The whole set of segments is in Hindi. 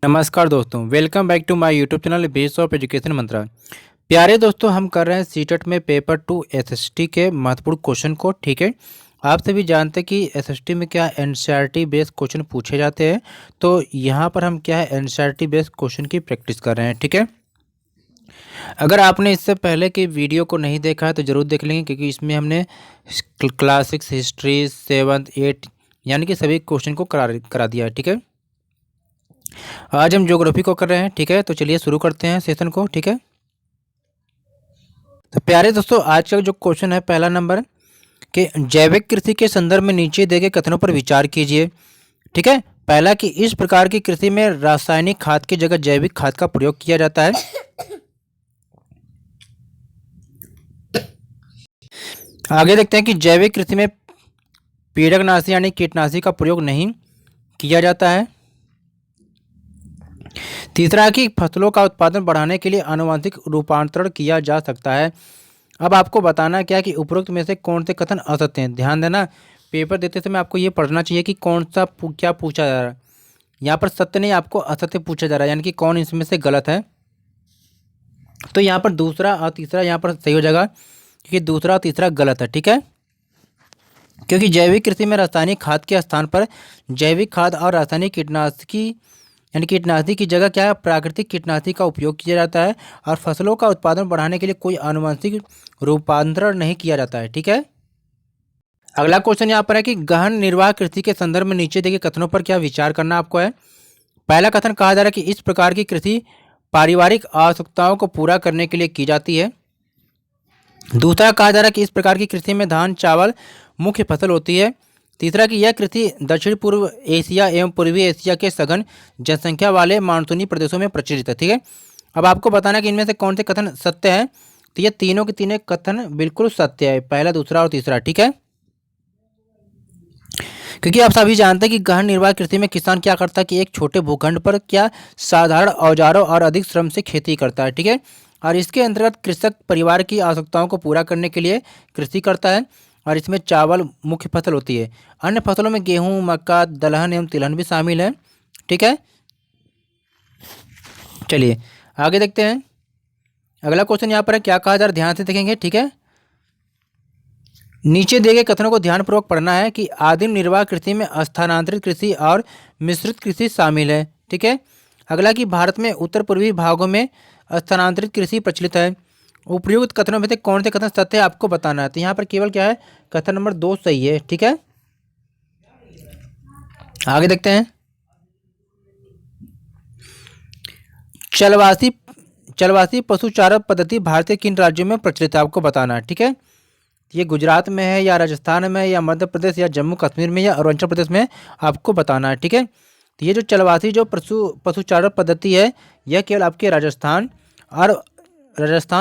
नमस्कार दोस्तों, welcome back to my YouTube channel base of education Mantra. प्यारे दोस्तों, हम कर रहे हैं सीटेट में पेपर 2 एसएसटी के महत्वपूर्ण क्वेश्चन को। ठीक है, आप सभी जानते हैं कि एसएसटी में क्या एनसीईआरटी बेस्ड क्वेश्चन पूछे जाते हैं। तो यहाँ पर हम क्या है एनसीईआरटी बेस्ड क्वेश्चन की प्रैक्टिस कर रहे हैं। ठीक है, अगर आपने इससे पहले की वीडियो को नहीं देखा है तो ज़रूर देख लेंगे, क्योंकि इसमें हमने क्लास 6 हिस्ट्री 7th 8 यानी कि सभी क्वेश्चन को करा दिया है। ठीक है, आज हम ज्योग्राफी को कर रहे हैं। ठीक है, तो चलिए शुरू करते हैं सेशन को। ठीक है, तो प्यारे दोस्तों, आज का जो क्वेश्चन है पहला नंबर कि जैविक कृषि के संदर्भ में नीचे दिए गए कथनों पर विचार कीजिए। ठीक है, पहला कि इस प्रकार की कृषि में रासायनिक खाद की जगह जैविक खाद का प्रयोग किया जाता है। आगे देखते हैं कि जैविक कृषि में पीड़कनाशी यानी कीटनाशी का प्रयोग नहीं किया जाता है। तीसरा कि फसलों का उत्पादन बढ़ाने के लिए आनुवंशिक रूपांतरण किया जा सकता है। अब आपको बताना क्या कि उपरोक्त में से कौन से कथन असत्य हैं। ध्यान देना, पेपर देते समय आपको ये पढ़ना चाहिए कि कौन सा क्या पूछा जा रहा है। यहाँ पर सत्य नहीं, आपको असत्य पूछा जा रहा है, यानी कि कौन इसमें से गलत है। तो यहाँ पर दूसरा और तीसरा यहाँ पर सही हो जाएगा, क्योंकि दूसरा और तीसरा गलत है। ठीक है, क्योंकि जैविक कृषि में रासायनिक खाद के स्थान पर जैविक खाद और रासायनिक कीटनाशकी यानी कीटनाशी की जगह क्या है प्राकृतिक कीटनाशी का उपयोग किया जाता है, और फसलों का उत्पादन बढ़ाने के लिए कोई आनुवंशिक रूपांतरण नहीं किया जाता है। ठीक है, अगला क्वेश्चन यहाँ पर है कि गहन निर्वाह कृषि के संदर्भ में नीचे दिए कथनों पर क्या विचार करना आपको है। पहला कथन कहा जा रहा है कि इस प्रकार की कृषि पारिवारिक आवश्यकताओं को पूरा करने के लिए की जाती है। दूसरा कहा जा रहा है कि इस प्रकार की कृषि में धान चावल मुख्य फसल होती है। तीसरा कि यह कृषि दक्षिण पूर्व एशिया एवं पूर्वी एशिया के सघन जनसंख्या वाले मानसूनी प्रदेशों में प्रचलित है। ठीक है, अब आपको बताना है कि इनमें से कौन से कथन सत्य है। तो ये तीनों के तीनों कथन बिल्कुल सत्य है, पहला दूसरा और तीसरा। ठीक है, क्योंकि आप सभी जानते हैं कि गहन निर्वाह कृषि में किसान क्या करता है कि एक छोटे भूखंड पर क्या साधारण औजारों और अधिक श्रम से खेती करता है। ठीक है, और इसके अंतर्गत कृषक परिवार की आवश्यकताओं को पूरा करने के लिए कृषि करता है, और इसमें चावल मुख्य फसल होती है। अन्य फसलों में गेहूं मक्का दलहन एवं तिलहन भी शामिल है। ठीक है, चलिए आगे देखते हैं। अगला क्वेश्चन यहाँ पर है, क्या कहा जा रहा है ध्यान से देखेंगे। ठीक है, नीचे दिए गए कथनों को ध्यानपूर्वक पढ़ना है कि आदिम निर्वाह कृषि में स्थानांतरित कृषि और मिश्रित कृषि शामिल है। ठीक है, अगला कि भारत में उत्तर पूर्वी भागों में स्थानांतरित कृषि प्रचलित है। उपयुक्त कथनों में से कौन से कथन सत्य है आपको बताना है। तो यहाँ पर केवल क्या है कथन नंबर 2 सही है। ठीक है, आगे देखते हैं। चलवासी चलवासी पशुचारण पद्धति भारतीय किन राज्यों में प्रचलित है आपको बताना है। ठीक है, ये गुजरात में है या राजस्थान में या मध्य प्रदेश या जम्मू कश्मीर में या अरुणाचल प्रदेश में आपको बताना है। ठीक है, तो ये जो चलवासी जो पशुचारण पद्धति है यह केवल आपके राजस्थान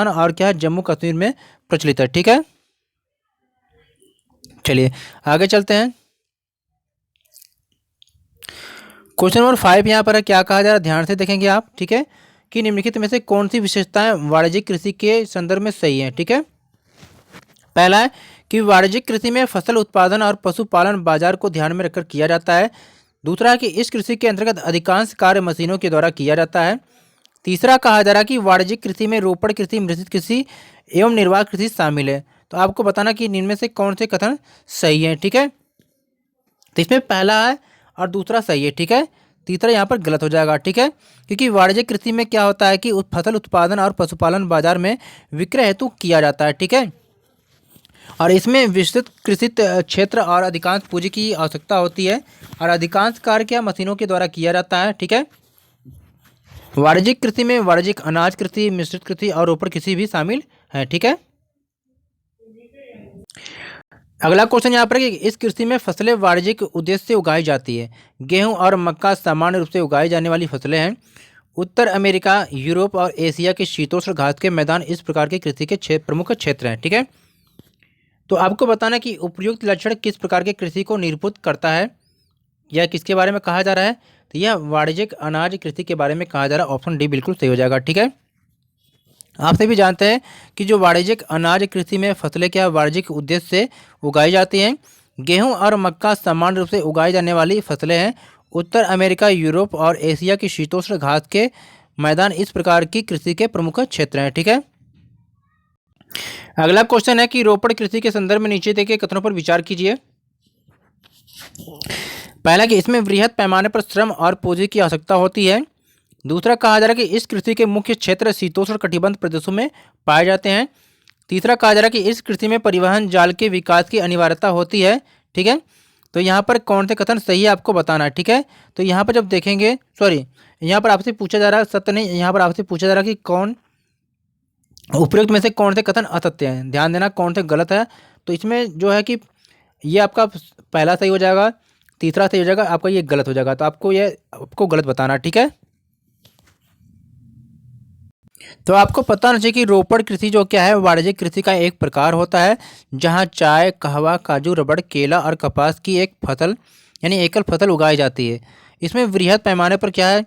और क्या है जम्मू कश्मीर में प्रचलित है। ठीक है, चलिए आगे चलते हैं। क्वेश्चन नंबर 5 यहाँ पर है, क्या कहा जा रहा है ध्यान से देखेंगे आप। ठीक है, कि निम्नलिखित में से कौन सी विशेषताएं वाणिज्यिक कृषि के संदर्भ में सही हैं। ठीक है, पहला है कि वाणिज्यिक कृषि में फसल उत्पादन और पशुपालन बाजार को ध्यान में रखकर किया जाता है। दूसरा है कि इस कृषि के अंतर्गत अधिकांश कार्य मशीनों के द्वारा किया जाता है। तीसरा कहा जा रहा है कि वाणिज्यिक कृषि में रोपण कृषि मिश्रित कृषि एवं निर्वाह कृषि शामिल है। तो आपको बताना कि इनमें से कौन से कथन सही है। ठीक है, तो इसमें पहला है और दूसरा सही है। ठीक है, तीसरा यहाँ पर गलत हो जाएगा। ठीक है, क्योंकि वाणिज्यिक कृषि में क्या होता है कि फसल उत्पादन और पशुपालन बाजार में विक्रय हेतु किया जाता है। ठीक है, और इसमें विस्तृत कृषि क्षेत्र और अधिकांश पूंजी की आवश्यकता होती है, और अधिकांश कार्य क्या मशीनों के द्वारा किया जाता है। ठीक है, वाणिज्यिक कृषि में वाणिज्यिक अनाज कृषि मिश्रित कृषि और रोपण कृषि भी शामिल है। ठीक है, अगला क्वेश्चन यहाँ पर है कि इस कृषि में फसलें वाणिज्यिक उद्देश्य से उगाई जाती है। गेहूं और मक्का सामान्य रूप से उगाई जाने वाली फसलें हैं। उत्तर अमेरिका यूरोप और एशिया के शीतोष्ण घास के मैदान इस प्रकार के कृषि के प्रमुख क्षेत्र हैं। ठीक है, तो आपको बताना कि उपयुक्त लक्षण किस प्रकार के कृषि को निरूपित करता है या किसके बारे में कहा जा रहा है। तो यह वाणिज्यिक अनाज कृषि के बारे में कहा जा रहा है। ऑप्शन डी बिल्कुल सही हो जाएगा। ठीक है, आप सभी जानते हैं कि जो वाणिज्यिक अनाज कृषि में फसलें क्या वाणिज्यिक उद्देश्य से उगाई जाती हैं। गेहूं और मक्का सामान्य रूप से उगाई जाने वाली फसलें हैं। उत्तर अमेरिका, यूरोप और एशिया की शीतोष्ण घास के मैदान इस प्रकार की कृषि के प्रमुख क्षेत्र हैं। ठीक है। अगला क्वेश्चन है कि रोपड़ कृषि के संदर्भ में नीचे दिए गए कथनों पर विचार कीजिए। पहला कि इसमें वृहद पैमाने पर श्रम और पूंजी की आवश्यकता होती है। दूसरा कहा जा रहा है कि इस कृषि के मुख्य क्षेत्र शीतोष्ण कटिबंध प्रदेशों में पाए जाते हैं। तीसरा कहा जा रहा है कि इस कृषि में परिवहन जाल के विकास की अनिवार्यता होती है। ठीक है। तो यहाँ पर कौन से कथन सही है आपको बताना है। ठीक है। तो यहाँ पर जब देखेंगे, सॉरी, यहाँ पर आपसे पूछा जा रहा है, सत्य नहीं, यहाँ पर आपसे पूछा जा रहा है कि कौन उपयुक्त में से कौन से कथन असत्य हैं। ध्यान देना कौन से गलत है। तो इसमें जो है कि ये आपका पहला सही हो जाएगा, तीसरा सही हो जाएगा, आपका ये गलत हो जाएगा। तो आपको गलत बताना। ठीक है। तो आपको पता होना चाहिए कि रोपड़ कृषि जो क्या है, वाणिज्यिक कृषि का एक प्रकार होता है जहां चाय, कहवा, काजू, रबड़, केला और कपास की एक फसल यानी एकल फसल उगाई जाती है। इसमें वृहद पैमाने पर क्या है,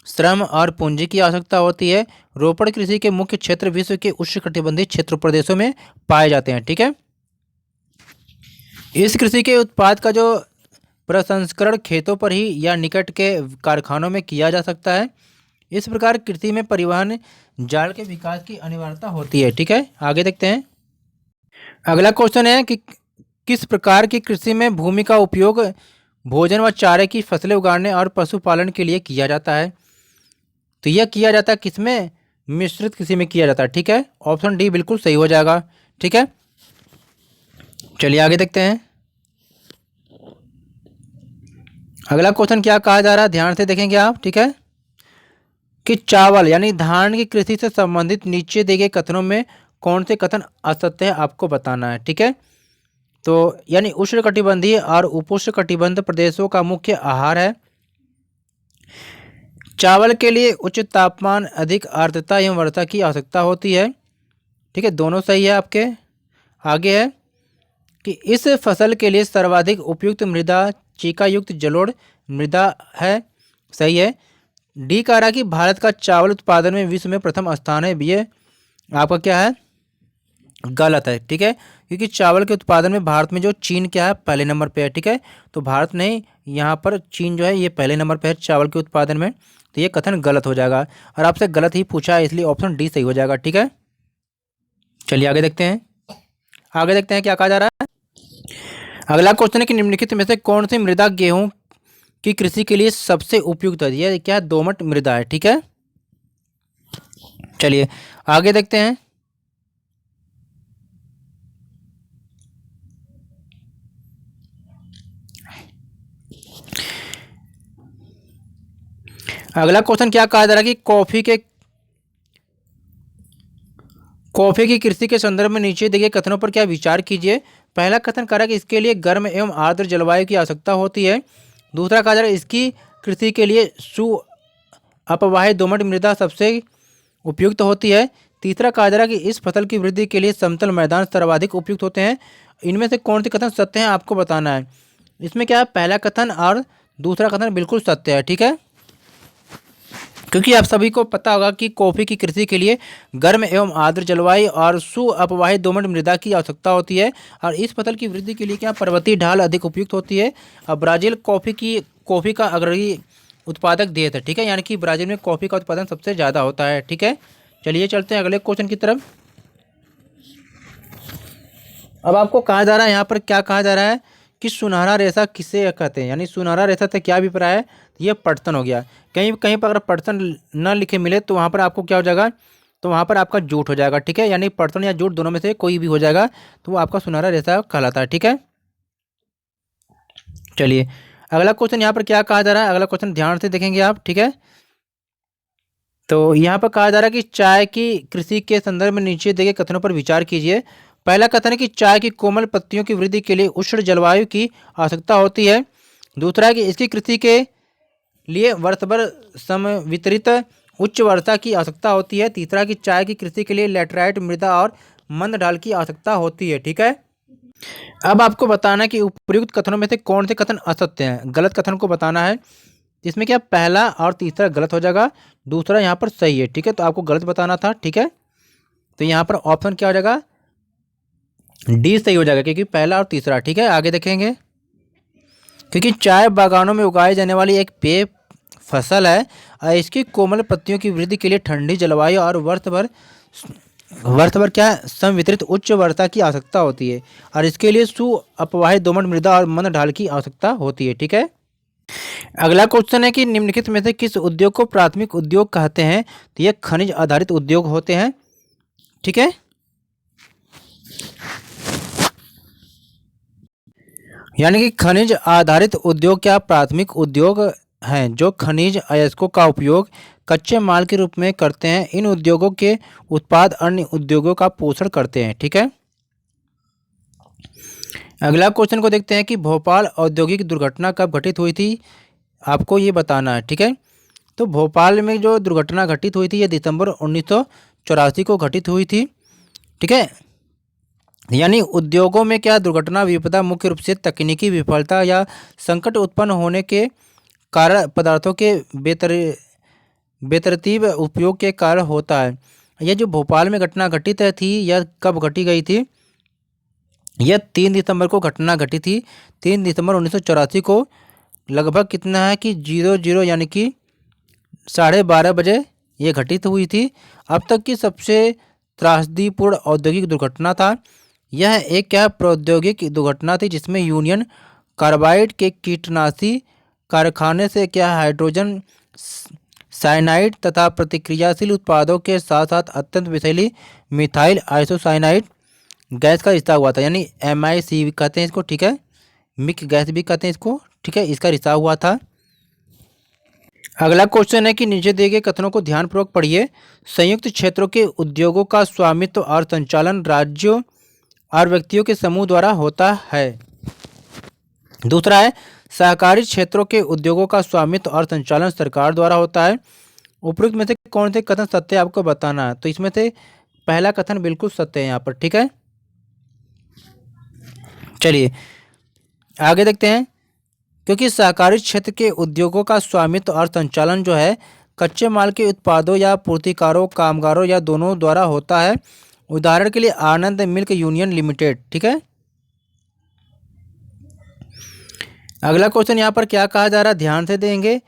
श्रम और पूंजी की आवश्यकता होती है। रोपड़ कृषि के मुख्य क्षेत्र विश्व के उष्णकटिबंधीय क्षेत्र प्रदेशों में पाए जाते हैं। ठीक है। इस कृषि के उत्पाद का जो प्रसंस्करण खेतों पर ही या निकट के कारखानों में किया जा सकता है। इस प्रकार कृषि में परिवहन जाल के विकास की अनिवार्यता होती है। ठीक है। आगे देखते हैं। अगला क्वेश्चन है कि किस प्रकार की कृषि में भूमि का उपयोग भोजन व चारे की फसलें उगाने और पशुपालन के लिए किया जाता है। तो यह किया जाता है किसमें, मिश्रित कृषि में किया जाता है। ठीक है। ऑप्शन डी बिल्कुल सही हो जाएगा। ठीक है। चलिए आगे देखते हैं। अगला क्वेश्चन क्या कहा जा रहा है, ध्यान से देखेंगे आप। ठीक है। कि चावल यानी धान की कृषि से संबंधित नीचे दिए गए कथनों में कौन से कथन असत्य है आपको बताना है। ठीक है। तो यानी उष्णकटिबंधीय और उपोष्णकटिबंध प्रदेशों का मुख्य आहार है। चावल के लिए उच्च तापमान, अधिक आर्द्रता एवं वर्षा की आवश्यकता होती है। ठीक है, दोनों सही है आपके। आगे है कि इस फसल के लिए सर्वाधिक उपयुक्त मृदा चीका युक्त जलोढ़ मृदा है। सही है। डी कह रहा है कि भारत का चावल उत्पादन में विश्व में प्रथम स्थान है। ये आपका क्या है, गलत है। ठीक है। क्योंकि चावल के उत्पादन में भारत में जो चीन क्या है, पहले नंबर पे है। ठीक है। तो भारत नहीं, यहाँ पर चीन जो है ये पहले नंबर पे है चावल के उत्पादन में। तो ये कथन गलत हो जाएगा और आपसे गलत ही पूछा है, इसलिए ऑप्शन डी सही हो जाएगा। ठीक है। चलिए आगे देखते हैं। आगे देखते हैं क्या कहा जा रहा है। अगला क्वेश्चन है कि निम्नलिखित में से कौन सी मृदा गेहूं की कृषि के लिए सबसे उपयुक्त है। यह क्या है, दोमट मृदा है। ठीक है। चलिए आगे देखते हैं। अगला क्वेश्चन क्या कहा जा रहा है कि कॉफी की कृषि के संदर्भ में नीचे दिए गए कथनों पर क्या विचार कीजिए। पहला कथन कह रहा है कि इसके लिए गर्म एवं आर्द्र जलवायु की आवश्यकता होती है। दूसरा कहा जा रहा है इसकी कृषि के लिए अपवाही दोमट मृदा सबसे उपयुक्त होती है। तीसरा कहा जा रहा है कि इस फसल की वृद्धि के लिए समतल मैदान सर्वाधिक उपयुक्त होते हैं। इनमें से कौन से कथन सत्य हैं आपको बताना है। इसमें क्या है, पहला कथन और दूसरा कथन बिल्कुल सत्य है। ठीक है। क्योंकि आप सभी को पता होगा कि कॉफ़ी की कृषि के लिए गर्म एवं आर्द्र जलवायु और सुअपवाही दोमट मृदा की आवश्यकता होती है और इस फसल की वृद्धि के लिए क्या पर्वतीय ढाल अधिक उपयुक्त होती है। और ब्राज़ील कॉफ़ी का अग्रणी उत्पादक देश है। ठीक है। यानी कि ब्राज़ील में कॉफ़ी का उत्पादन सबसे ज़्यादा होता है। ठीक है। चलिए चलते हैं अगले क्वेश्चन की तरफ। अब आपको कहा जा रहा है, यहाँ पर क्या कहा जा रहा है कि सुनहरा रेशा किसे कहते हैं, यानी सुनहरा रेशा से क्या अभिप्राय है। ये पटसन हो गया। कहीं कहीं पर अगर पटसन न लिखे मिले तो वहाँ पर आपको क्या हो जाएगा, तो वहाँ पर आपका जूट हो जाएगा। ठीक है। यानी पटसन या जूट दोनों में से कोई भी हो जाएगा तो वो आपका सुनहरा रेशा कहलाता है। ठीक है। चलिए अगला क्वेश्चन यहाँ पर क्या कहा जा रहा है, अगला क्वेश्चन ध्यान से देखेंगे आप। ठीक है। तो यहाँ पर कहा जा रहा है कि चाय की कृषि के संदर्भ में नीचे दिए गए कथनों पर विचार कीजिए। पहला कथन है कि चाय की कोमल पत्तियों की वृद्धि के लिए उष्ण जलवायु की आवश्यकता होती है। दूसरा है कि इसकी कृषि के लिए वर्ष भर समवितरित उच्च वर्षा की आवश्यकता होती है। तीसरा कि चाय की कृषि के लिए लैटेराइट मृदा और मंद ढाल की आवश्यकता होती है। ठीक है। अब आपको बताना है कि उपयुक्त कथनों में से कौन से कथन असत्य हैं। गलत कथन को बताना है। इसमें क्या पहला और तीसरा गलत हो जाएगा, दूसरा यहाँ पर सही है। ठीक है। तो आपको गलत बताना था। ठीक है। तो यहाँ पर ऑप्शन क्या हो जाएगा, डी सही हो जाएगा, क्योंकि पहला और तीसरा। ठीक है। आगे देखेंगे क्योंकि चाय बागानों में उगाई जाने वाली एक पेय फसल है और इसकी कोमल पत्तियों की वृद्धि के लिए ठंडी जलवायु और वर्ष भर क्या है, संवितरित उच्च वर्षा की आवश्यकता होती है और इसके लिए सु अपवाहित दोमट मृदा और मंद ढाल की आवश्यकता होती है। ठीक है। अगला क्वेश्चन है कि निम्नलिखित में से किस उद्योग को प्राथमिक उद्योग कहते हैं? तो ये खनिज आधारित उद्योग होते हैं। ठीक है। यानी कि खनिज आधारित उद्योग क्या प्राथमिक उद्योग हैं जो खनिज अयस्कों का उपयोग कच्चे माल के रूप में करते हैं। इन उद्योगों के उत्पाद अन्य उद्योगों का पोषण करते हैं। ठीक है। अगला क्वेश्चन को देखते हैं कि भोपाल औद्योगिक दुर्घटना कब घटित हुई थी, आपको ये बताना है। ठीक है। तो भोपाल में जो दुर्घटना घटित हुई थी ये दिसंबर 1984 को घटित हुई थी। ठीक है। यानी उद्योगों में क्या दुर्घटना विपदा मुख्य रूप से तकनीकी विफलता या संकट उत्पन्न होने के कारण पदार्थों के बेतरतीब उपयोग के कारण होता है। यह जो भोपाल में घटना घटित थी यह कब घटी गई थी? यह 3 दिसंबर को घटना घटी थी। 3 दिसंबर 1984 को लगभग कितना है कि 00 यानी कि 12:30 बजे ये घटित हुई थी। अब तक की सबसे त्रासदीपूर्ण औद्योगिक दुर्घटना था। यह एक क्या प्रौद्योगिक दुर्घटना थी जिसमें यूनियन कार्बाइड के कीटनाशी कारखाने से क्या हाइड्रोजन साइनाइड तथा प्रतिक्रियाशील उत्पादों के साथ साथ अत्यंत विषैली मिथाइल आइसोसाइनाइड गैस का रिसाव हुआ था। यानी MIC कहते हैं इसको। ठीक है। मिक गैस भी कहते हैं इसको। ठीक है। इसका रिसाव हुआ था। अगला क्वेश्चन है कि नीचे दिए गए कथनों को ध्यानपूर्वक पढ़िए। संयुक्त क्षेत्रों के उद्योगों का स्वामित्व और संचालन राज्यों और व्यक्तियों के समूह द्वारा होता है। दूसरा है सहकारी क्षेत्रों के उद्योगों का स्वामित्व और संचालन सरकार द्वारा होता है। उपरोक्त में से कौन से कथन सत्य है आपको बताना है। तो इसमें से पहला कथन बिल्कुल सत्य है यहाँ पर। ठीक है। चलिए आगे देखते हैं। क्योंकि सहकारी क्षेत्र के उद्योगों का स्वामित्व और संचालन जो है कच्चे माल के उत्पादों या पूर्तिकारों कामगारों या दोनों द्वारा होता है। उदाहरण के लिए आनंद मिल्क यूनियन लिमिटेड। ठीक है। अगला क्वेश्चन यहाँ पर क्या कहा जा रहा है ध्यान से देंगे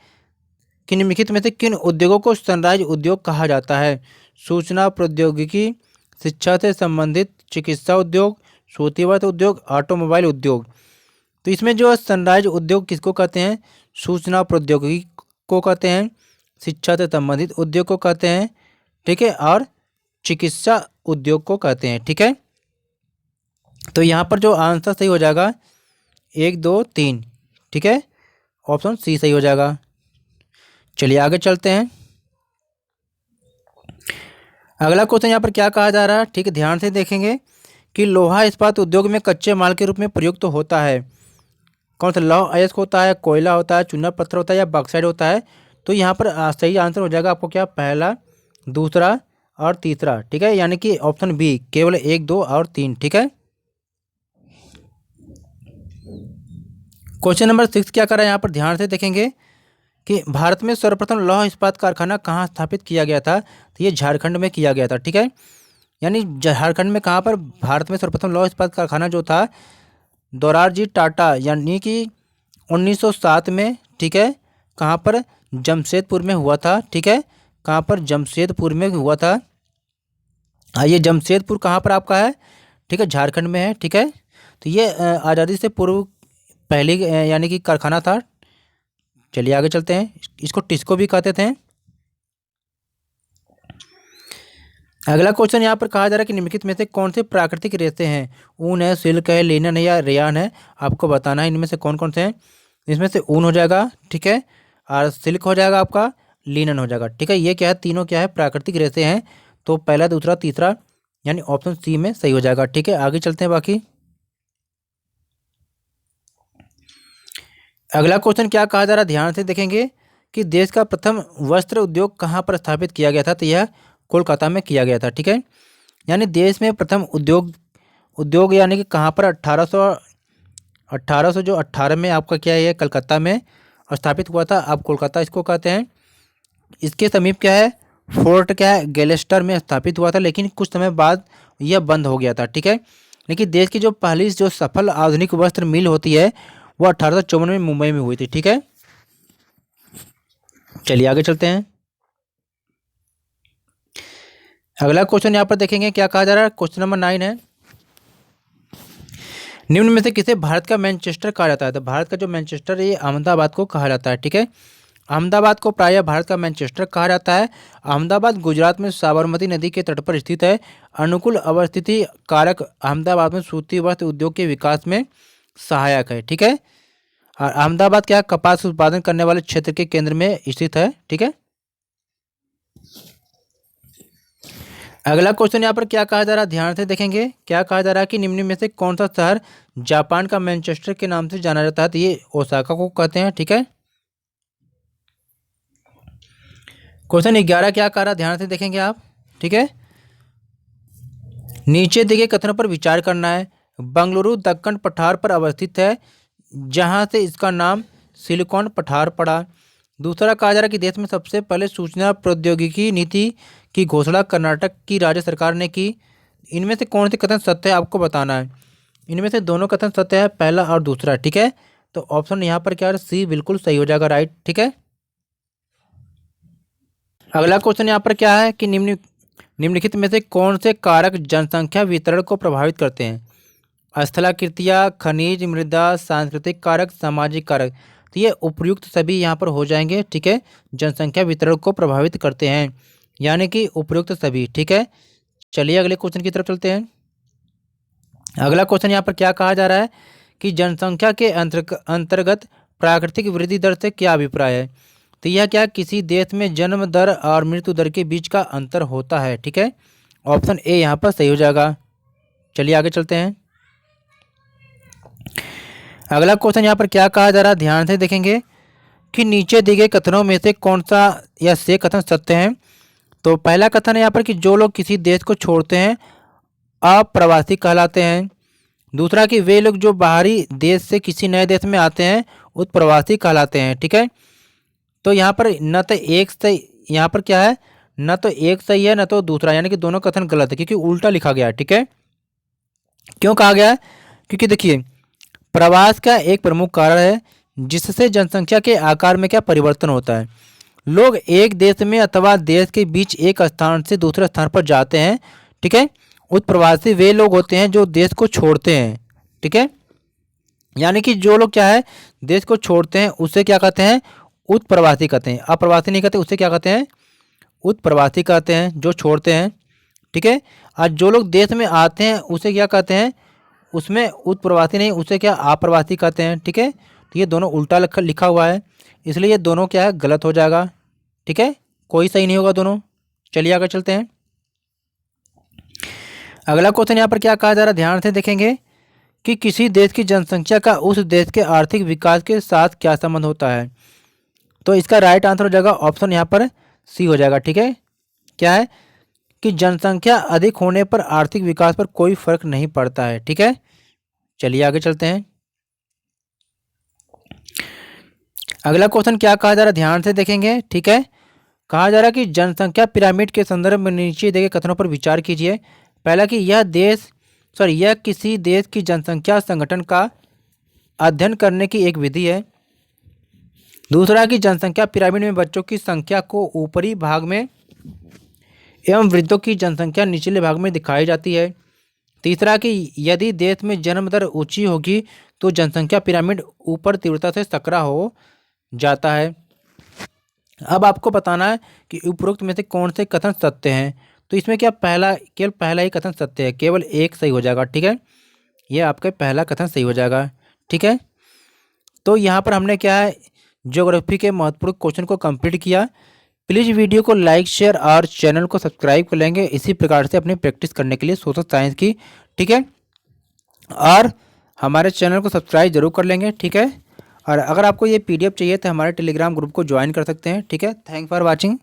कि निम्नलिखित में से किन उद्योगों को सनराइज उद्योग कहा जाता है? सूचना प्रौद्योगिकी, शिक्षा से संबंधित, चिकित्सा उद्योग, सूतीवर्त उद्योग, ऑटोमोबाइल उद्योग। तो इसमें जो सनराइज उद्योग किसको कहते हैं? सूचना प्रौद्योगिकी को कहते हैं, शिक्षा से संबंधित उद्योग को कहते हैं। ठीक है। और चिकित्सा उद्योग को कहते हैं। ठीक है। तो यहाँ पर जो आंसर सही हो जाएगा 1 2 3। ठीक है। ऑप्शन सी सही हो जाएगा। चलिए आगे चलते हैं। अगला क्वेश्चन यहाँ पर क्या कहा जा रहा है? ठीक है। ध्यान से देखेंगे कि लोहा इस्पात उद्योग में कच्चे माल के रूप में प्रयुक्त होता है। कौन सा? लौह अयस्क होता है, कोयला होता है, चूना पत्थर होता है या बॉक्साइड होता है? तो यहाँ पर सही आंसर हो जाएगा आपको क्या? पहला, दूसरा और तीसरा। ठीक है। यानी कि ऑप्शन बी केवल 1 2 और 3। ठीक है। क्वेश्चन नंबर 6 क्या कर रहा है यहाँ पर ध्यान से देखेंगे कि भारत में सर्वप्रथम लौह इस्पात कारखाना कहाँ स्थापित किया गया था? तो ये झारखंड में किया गया था। ठीक है। यानी झारखंड में कहाँ पर भारत में सर्वप्रथम लौह इस्पात कारखाना जो था दोरारजी टाटा यानी कि 1907 में। ठीक है। कहाँ पर? जमशेदपुर में हुआ था। ठीक है। कहाँ पर? जमशेदपुर में हुआ था। ये जमशेदपुर कहाँ पर आपका है? ठीक है। झारखंड में है। ठीक है। तो ये आज़ादी से पूर्व पहली यानी कि कारखाना था। चलिए आगे चलते हैं। इसको टिस्को भी कहते थे। अगला क्वेश्चन यहाँ पर कहा जा रहा है कि निम्नलिखित में से कौन से प्राकृतिक रेशे हैं? ऊन है, सिल्क है, लिनन है या रेयान है? आपको बताना है इनमें से कौन कौन से हैं। इसमें से ऊन हो जाएगा। ठीक है। और सिल्क हो जाएगा आपका, लिनन हो जाएगा। ठीक है। ये क्या है? तीनों क्या है? प्राकृतिक रेशे हैं। तो पहला, दूसरा, तीसरा यानी ऑप्शन सी में सही हो जाएगा। ठीक है। आगे चलते हैं बाकी। अगला क्वेश्चन क्या कहा जा रहा है ध्यान से देखेंगे कि देश का प्रथम वस्त्र उद्योग कहाँ पर स्थापित किया गया था? तो यह कोलकाता में किया गया था। ठीक है। यानी देश में प्रथम उद्योग यानी कि कहाँ पर? 1818 में आपका क्या है? कलकत्ता में स्थापित हुआ था। आप कोलकाता इसको कहते हैं। इसके समीप क्या है? फोर्ट क्या है? गैलेस्टर में स्थापित हुआ था, लेकिन कुछ समय बाद यह बंद हो गया था। ठीक है। लेकिन देश की जो पहली जो सफल आधुनिक वस्त्र मिल होती है वो 1854 में मुंबई में हुई थी। ठीक है, चलिए आगे चलते हैं। अगला क्वेश्चन यहाँ पर देखेंगे क्या कहा जा रहा है। क्वेश्चन नंबर 9 है, निम्न में से किसे भारत का मैनचेस्टर कहा जाता है। तो भारत का जो मैनचेस्टर है ये अहमदाबाद को कहा जाता है। ठीक है, अहमदाबाद को प्रायः भारत का मैनचेस्टर कहा जाता है। अहमदाबाद गुजरात में साबरमती नदी के तट पर स्थित है। अनुकूल अवस्थिति कारक अहमदाबाद में सूती वस्त्र उद्योग के विकास में सहायक है। ठीक है, और अहमदाबाद क्या कपास उत्पादन करने वाले क्षेत्र के केंद्र में स्थित है। ठीक है, अगला क्वेश्चन यहाँ पर क्या कहा जा रहा है, ध्यान से देखेंगे। क्या कहा जा रहा है कि निम्न में से कौन सा शहर जापान का मैनचेस्टर के नाम से जाना जाता है। तो ये ओसाका को कहते हैं। ठीक है, क्वेश्चन 11 क्या कह रहा है, ध्यान से देखेंगे आप। ठीक है, नीचे दिए कथनों पर विचार करना है। बंगलुरु दक्कन पठार पर अवस्थित है, जहां से इसका नाम सिलिकॉन पठार पड़ा। दूसरा कहा जा रहा है कि देश में सबसे पहले सूचना प्रौद्योगिकी नीति की घोषणा कर्नाटक की राज्य सरकार ने की। इनमें से कौन से कथन सत्य है आपको बताना है। इनमें से दोनों कथन सत्य है, पहला और दूसरा। ठीक है, तो ऑप्शन यहाँ पर क्या है, सी बिल्कुल सही हो जाएगा, राइट। ठीक है, अगला क्वेश्चन यहाँ पर क्या है कि निम्नलिखित में से कौन से कारक जनसंख्या वितरण को प्रभावित करते हैं। स्थलाकृतियाँ, खनिज, मृदा, सांस्कृतिक कारक, सामाजिक कारक। तो ये उपयुक्त सभी यहाँ पर हो जाएंगे। ठीक है, जनसंख्या वितरण को प्रभावित करते हैं, यानी कि उपयुक्त सभी। ठीक है, चलिए अगले क्वेश्चन की तरफ चलते हैं। अगला क्वेश्चन यहाँ पर क्या कहा जा रहा है कि जनसंख्या के अंतर्गत प्राकृतिक वृद्धि दर से क्या अभिप्राय है। तो यह क्या किसी देश में जन्म दर और मृत्यु दर के बीच का अंतर होता है। ठीक है, ऑप्शन ए यहाँ पर सही हो जाएगा। चलिए आगे चलते हैं। अगला क्वेश्चन यहाँ पर क्या कहा जा रहा है, ध्यान से देखेंगे कि नीचे दिए गए कथनों में से कौन सा या से कथन सत्य हैं। तो पहला कथन है यहाँ पर कि जो लोग किसी देश को छोड़ते हैं अप्रवासी कहलाते हैं। दूसरा कि वे लोग जो बाहरी देश से किसी नए देश में आते हैं उत्प्रवासी कहलाते हैं। ठीक है, तो यहाँ पर न तो एक सही, यहाँ पर क्या है, न तो एक सही है न तो दूसरा, यानी कि दोनों कथन गलत है क्योंकि उल्टा लिखा गया है। ठीक है, क्यों कहा गया है, क्योंकि देखिए प्रवास का एक प्रमुख कारण है जिससे जनसंख्या के आकार में क्या परिवर्तन होता है। लोग एक देश में अथवा देश के बीच एक स्थान से दूसरे स्थान पर जाते हैं। ठीक है, उत्प्रवासी वे लोग होते हैं जो देश को छोड़ते हैं। ठीक है, यानी कि जो लोग क्या है देश को छोड़ते हैं उसे क्या कहते हैं, उत्प्रवासी कहते हैं। अप्रवासी नहीं कहते, उसे क्या कहते हैं, उत्प्रवासी कहते हैं, जो छोड़ते हैं। ठीक है, और जो लोग देश में आते हैं उसे क्या कहते हैं, उसमें उत्प्रवासी नहीं, उसे क्या अप्रवासी कहते हैं। ठीक है, तो ये दोनों उल्टा लिखा हुआ है, इसलिए ये दोनों क्या है गलत हो जाएगा। ठीक है, कोई सही नहीं होगा दोनों। चलिए आगे चलते हैं। अगला क्वेश्चन यहाँ पर क्या कहा जा रहा है, ध्यान से देखेंगे कि किसी देश की जनसंख्या का उस देश के आर्थिक विकास के साथ क्या संबंध होता है। तो इसका राइट आंसर हो जाएगा ऑप्शन यहाँ पर सी हो जाएगा। ठीक है, क्या है कि जनसंख्या अधिक होने पर आर्थिक विकास पर कोई फर्क नहीं पड़ता है। ठीक है, चलिए आगे चलते हैं। अगला क्वेश्चन क्या कहा जा रहा है, ध्यान से देखेंगे। ठीक है, कहा जा रहा है कि जनसंख्या पिरामिड के संदर्भ में नीचे दिए गए कथनों पर विचार कीजिए। पहला कि यह किसी देश की जनसंख्या संगठन का अध्ययन करने की एक विधि है। दूसरा कि जनसंख्या पिरामिड में बच्चों की संख्या को ऊपरी भाग में एवं वृद्धों की जनसंख्या निचले भाग में दिखाई जाती है। तीसरा कि यदि देश में जन्म दर ऊंची होगी तो जनसंख्या पिरामिड ऊपर तीव्रता से सकरा हो जाता है। अब आपको बताना है कि उपरोक्त में से कौन से कथन सत्य हैं। तो इसमें क्या केवल पहला ही कथन सत्य है, केवल एक सही हो जाएगा। ठीक है, ये आपका पहला कथन सही हो जाएगा। ठीक है, तो यहाँ पर हमने क्या है ज्योग्राफी के महत्वपूर्ण क्वेश्चन को कंप्लीट किया। प्लीज़ वीडियो को लाइक शेयर और चैनल को सब्सक्राइब कर लेंगे इसी प्रकार से अपनी प्रैक्टिस करने के लिए सोशल साइंस की। ठीक है, और हमारे चैनल को सब्सक्राइब जरूर कर लेंगे। ठीक है, और अगर आपको ये PDF चाहिए तो हमारे टेलीग्राम ग्रुप को ज्वाइन कर सकते हैं। ठीक है, थैंक फॉर वॉचिंग।